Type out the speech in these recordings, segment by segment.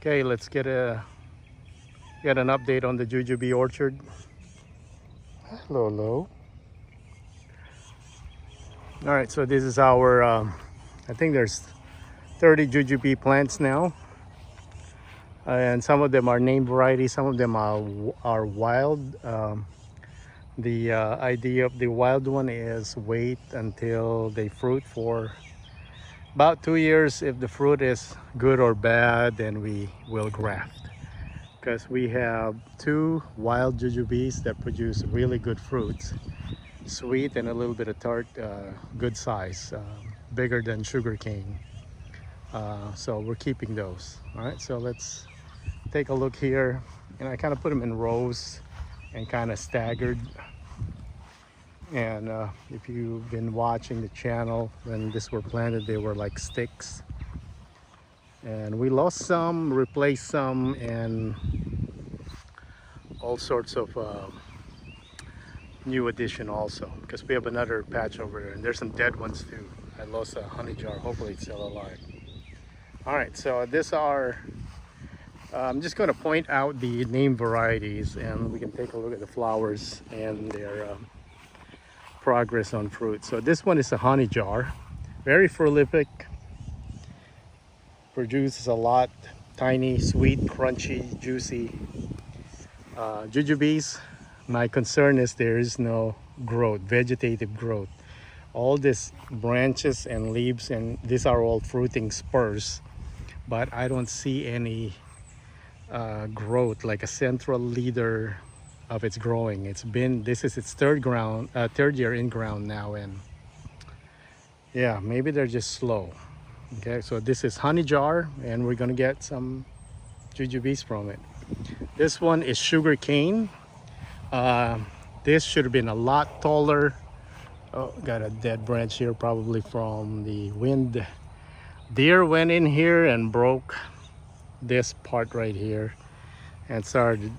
Okay, let's get an update on the Jujube orchard. Hello, hello. All right, so this is our. I think there's 30 Jujube plants now, and some of them are named varieties. Some of them are wild. The idea of the wild one is wait until they fruit for about 2 years. If the fruit is good or bad, then we will graft. Because we have two wild jujubes that produce really good fruits, sweet and a little bit of tart, good size, bigger than sugar cane. So we're keeping those. All right, so let's take a look here. And I kind of put them in rows and kind of staggered. And if you've been watching the channel, when this were planted, they were like sticks. And we lost some, replaced some, and all sorts of new addition also. Because we have another patch over there, and there's some dead ones too. I lost a honey jar. Hopefully it's still alive. All right, so this are. I'm just going to point out the name varieties, and we can take a look at the flowers and their progress on fruit. So this one is a honey jar, very prolific, produces a lot, tiny, sweet, crunchy, juicy. Jujubes, my concern is there is no growth, vegetative growth. All these branches and leaves, and these are all fruiting spurs, but I don't see any growth, like a central leader of its growing. This is its third year in ground now, and yeah, maybe they're just slow. Okay, so this is honey jar, and we're gonna get some jujubes from it. This one is sugar cane. This should have been a lot taller. Oh, got a dead branch here, probably from the wind. Deer went in here and broke this part right here and started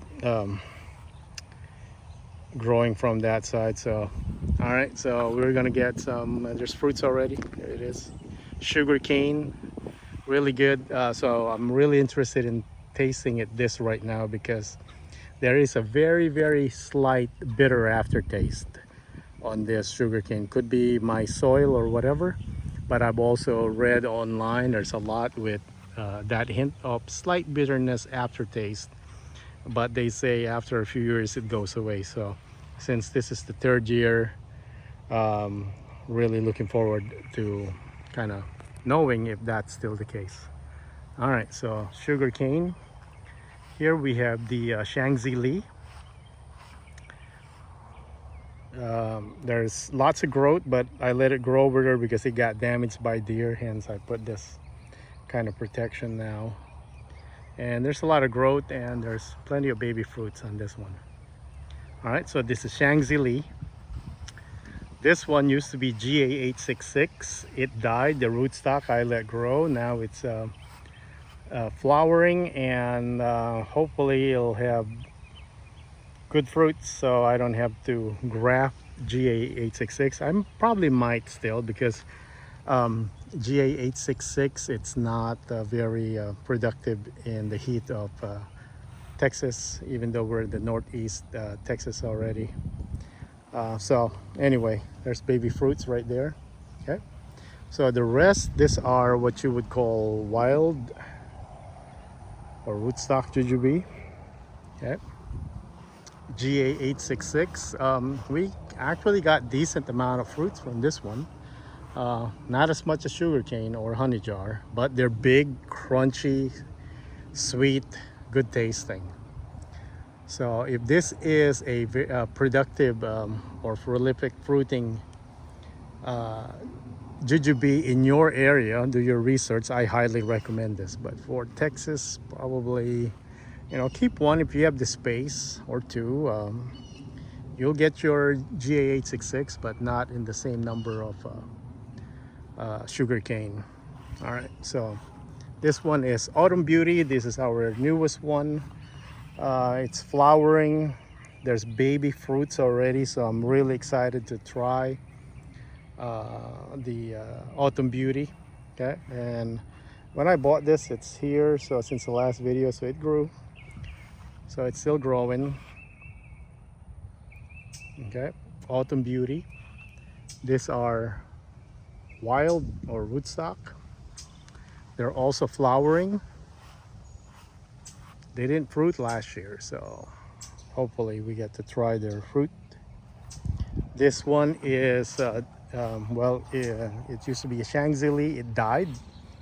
growing from that side. So all right, so we're gonna get some there's fruits already. There it is, sugar cane, really good. So I'm really interested in tasting this right now, because there is a very slight bitter aftertaste on this sugar cane. Could be my soil or whatever, but I've also read online there's a lot with that hint of slight bitterness aftertaste, but they say after a few years it goes away. So since this is the third year, really looking forward to kind of knowing if that's still the case. All right, so sugar cane. Here we have the Shangzi Li. There's lots of growth, but I let it grow over there because it got damaged by deer, hence I put this kind of protection now. And there's a lot of growth, and there's plenty of baby fruits on this one. All right, so this is Shangzi Li. This one used to be GA866. It died. The rootstock I let grow. Now it's flowering, and hopefully it'll have good fruits, so I don't have to graft GA866. I probably might still, because GA866, it's not very productive in the heat of Texas, even though we're in the northeast Texas already. So anyway, there's baby fruits right there. Okay, so the rest, these are what you would call wild or rootstock jujube. Okay, GA866. We actually got decent amount of fruits from this one. Not as much as sugarcane or honey jar, but they're big, crunchy, sweet, good tasting. So if this is a productive or prolific fruiting jujube in your area, do your research. I highly recommend this. But for Texas, probably, keep one if you have the space, or two. You'll get your GA866, but not in the same number of sugar cane. All right, so this one is Autumn Beauty. This is our newest one. It's flowering. There's baby fruits already, so I'm really excited to try the Autumn Beauty. Okay, and When I bought this, it's here, so since the last video, so it grew. So it's still growing. Okay, Autumn Beauty. These are wild or rootstock. They're also flowering. They didn't fruit last year, so hopefully we get to try their fruit. This one is, it used to be a Shangzili. It died.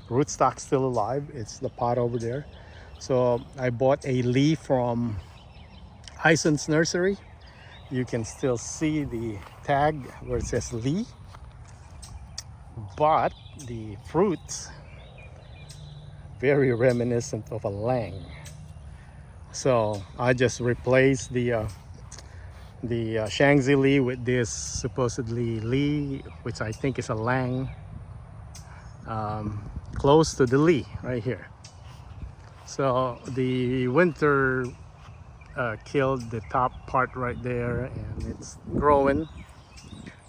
Rootstock's still alive. It's the pot over there. So I bought a leaf from Ison's nursery. You can still see the tag where it says Lee, but the fruits very reminiscent of a lang. So I just replaced the Shangzili with this supposedly Lee, which I think is a lang, close to the Lee right here. So the winter killed the top part right there, and it's growing.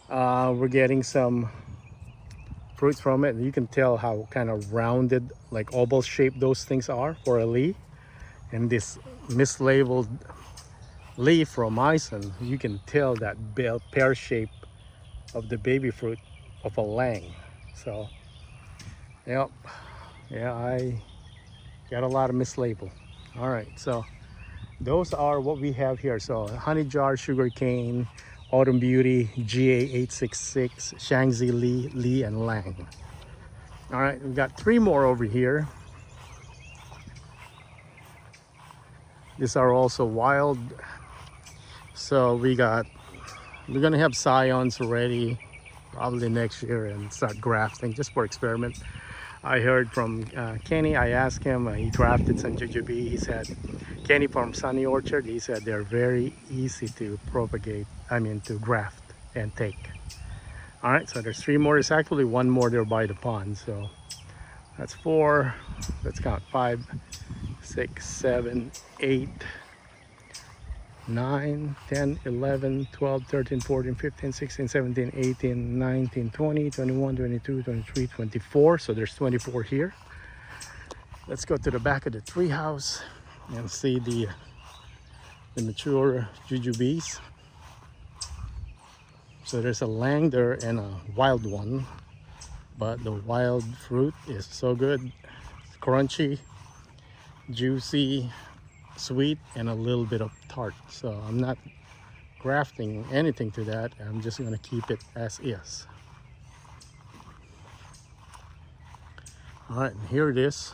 We're getting some fruits from it. You can tell how kind of rounded, like oval shaped those things are for a Lee. And this mislabeled leaf from Ison, you can tell that pear shape of the baby fruit of a lang. So yep, yeah, I got a lot of mislabel. All right, so those are what we have here. So honey jar, sugar cane, Autumn Beauty, GA866, Shangzili, Lee, and Lang. All right, we got 3 more over here. These are also wild. So we're gonna have scions ready probably next year and start grafting just for experiment. I heard from Kenny. I asked him, he grafted some Jujube. He said, Kenny from Sunny Orchard, he said they're very easy to propagate, to graft and take. All right, so there's 3 more. There's actually 1 more there by the pond. So that's 4, let's count, 5, 6, 7, 8, 9, 10, 11, 12, 13, 14, 15, 16, 17, 18, 19, 20, 21, 22, 23, 24. So there's 24 here. Let's go to the back of the tree house and see the mature Jujubes. So there's a lang there and a wild one, but the wild fruit is so good. It's crunchy, juicy, sweet, and a little bit of tart. So I'm not grafting anything to that. I'm just going to keep it as is. All right, and here it is.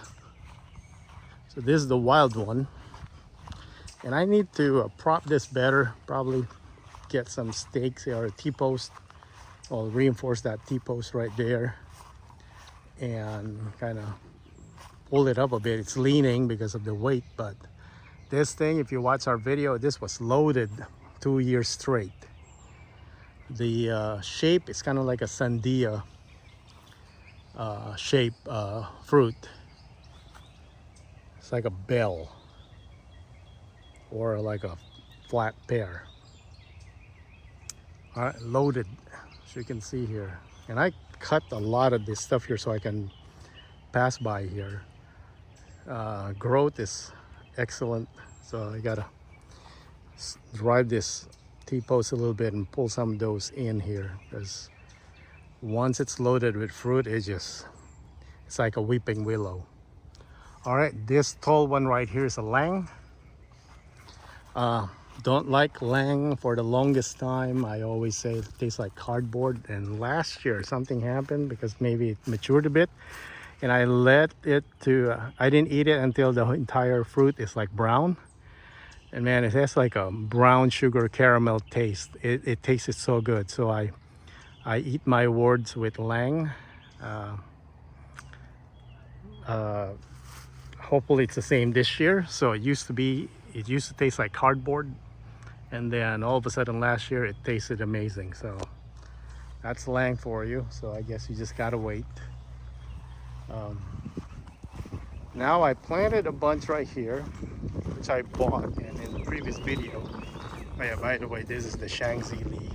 So this is the wild one, and I need to prop this better, probably get some stakes or a T-post. I'll reinforce that T-post right there and kind of pull it up a bit. It's leaning because of the weight, but this thing, if you watch our video, this was loaded 2 years straight. The shape is kind of like a sandia shape fruit. It's like a bell or like a flat pear. All right, loaded, as you can see here. And I cut a lot of this stuff here so I can pass by here. Growth is excellent, so I gotta drive this T-post a little bit and pull some of those in here, because once it's loaded with fruit, it's like a weeping willow. All right, this tall one right here is a lang. Don't like lang for the longest time. I always say it tastes like cardboard, and last year something happened because maybe it matured a bit, and I let it to I didn't eat it until the entire fruit is like brown, and man, it has like a brown sugar caramel taste. It tasted so good. So I eat my words with lang. Hopefully it's the same this year. So it used to taste like cardboard, and then all of a sudden last year it tasted amazing. So that's lang for you. So I guess you just gotta wait. Now I planted a bunch right here, which I bought, and in the previous video, oh yeah, by the way, this is the Shangzili.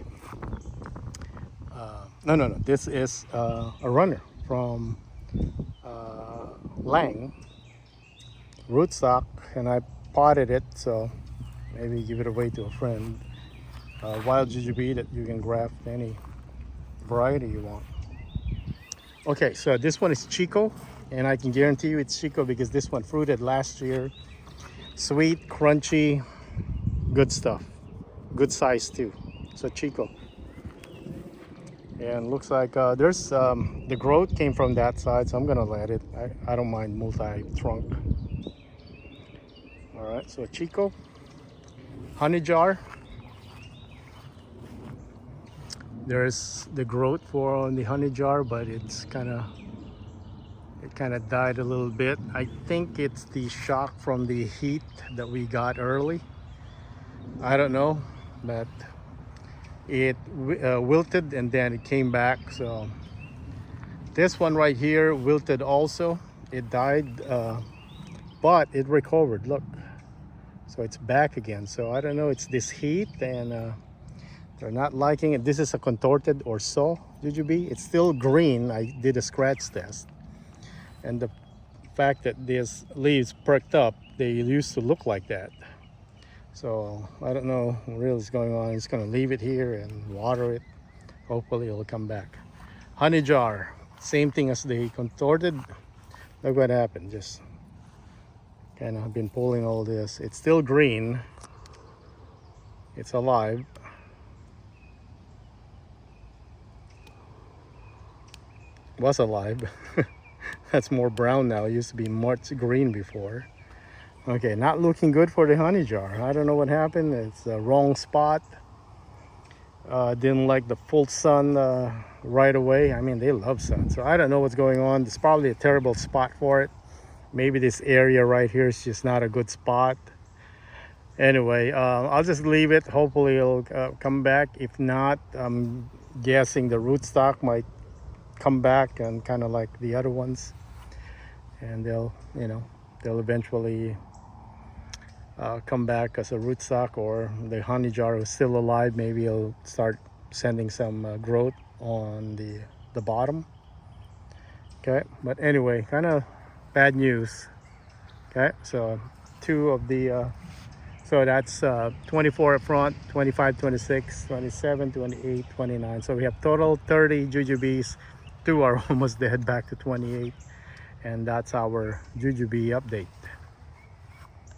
No, this is a runner from Lang rootstock, and I potted it, so maybe give it away to a friend. Wild jujube that you can graft any variety you want. Okay, so this one is Chico, and I can guarantee you it's Chico because this one fruited last year. Sweet, crunchy, good stuff. Good size too. So Chico. And looks like there's the growth came from that side, so I'm gonna let it. I don't mind multi-trunk. All right, so Chico. Honey jar. There's the growth for the honey jar, but it kind of died a little bit. I think it's the shock from the heat that we got early. I don't know, but it wilted and then it came back. So this one right here wilted also. It died, but it recovered. Look, so it's back again. So I don't know, it's this heat and they're not liking it. This is a contorted or saw jujube. It's still green. I did a scratch test, and the fact that these leaves perked up, they used to look like that. So I don't know what really is going on. It's gonna leave it here and water it. Hopefully it'll come back. Honey jar, same thing as the contorted. Look what happened. Just kind of been pulling all this. It's still green. It's alive. Was alive. That's more brown now. It used to be much green before. Okay, not looking good for the honey jar. I don't know what happened. It's the wrong spot. Didn't like the full sun right away. I mean, they love sun, so I don't know what's going on. It's probably a terrible spot for it. Maybe this area right here is just not a good spot. Anyway, I'll just leave it. Hopefully it'll come back. If not, I'm guessing the rootstock might come back and kind of like the other ones, and they'll eventually come back as a rootstock, or the honey jar is still alive. Maybe it'll start sending some growth on the bottom. Okay, but anyway, kind of bad news. Okay, so two of the so that's 24 up front, 25, 26, 27, 28, 29. So we have total 30 jujubes. Two are almost dead, back to 28, and that's our jujube update.